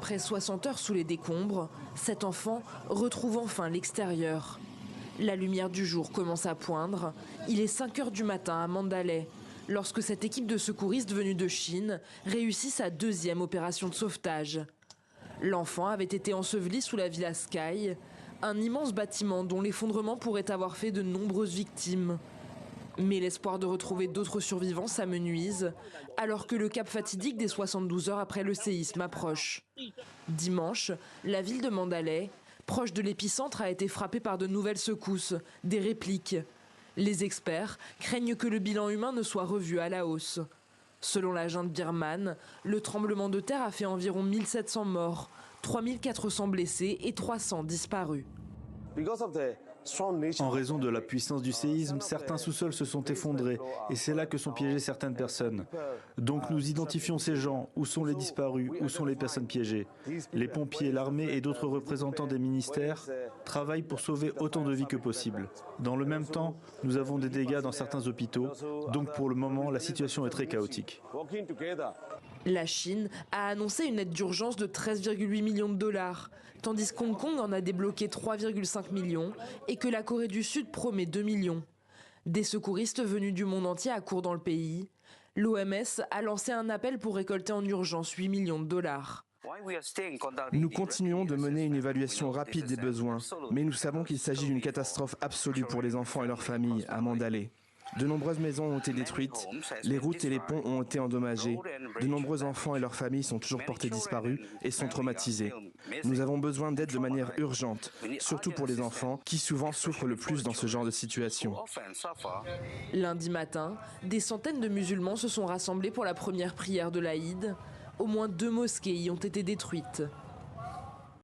Après 60 heures sous les décombres, cet enfant retrouve enfin l'extérieur. La lumière du jour commence à poindre. Il est 5 heures du matin à Mandalay, lorsque cette équipe de secouristes venus de Chine réussit sa deuxième opération de sauvetage. L'enfant avait été enseveli sous la Villa Sky, un immense bâtiment dont l'effondrement pourrait avoir fait de nombreuses victimes. Mais l'espoir de retrouver d'autres survivants s'amenuise, alors que le cap fatidique des 72 heures après le séisme approche. Dimanche, la ville de Mandalay, proche de l'épicentre, a été frappée par de nouvelles secousses, des répliques. Les experts craignent que le bilan humain ne soit revu à la hausse. Selon la junte birmane, le tremblement de terre a fait environ 1700 morts, 3400 blessés et 300 disparus. En raison de la puissance du séisme, certains sous-sols se sont effondrés et c'est là que sont piégées certaines personnes. Donc nous identifions ces gens, où sont les disparus, où sont les personnes piégées. Les pompiers, l'armée et d'autres représentants des ministères travaillent pour sauver autant de vies que possible. Dans le même temps, nous avons des dégâts dans certains hôpitaux, donc pour le moment, la situation est très chaotique. La Chine a annoncé une aide d'urgence de 13,8 millions de dollars, tandis qu'Hong Kong en a débloqué 3,5 millions et que la Corée du Sud promet 2 millions. Des secouristes venus du monde entier accourent dans le pays. L'OMS a lancé un appel pour récolter en urgence 8 millions de dollars. Nous continuons de mener une évaluation rapide des besoins, mais nous savons qu'il s'agit d'une catastrophe absolue pour les enfants et leurs familles à Mandalay. De nombreuses maisons ont été détruites, les routes et les ponts ont été endommagés, de nombreux enfants et leurs familles sont toujours portés disparus et sont traumatisés. Nous avons besoin d'aide de manière urgente, surtout pour les enfants qui souvent souffrent le plus dans ce genre de situation. Lundi matin, des centaines de musulmans se sont rassemblés pour la première prière de l'Aïd. Au moins 2 mosquées y ont été détruites.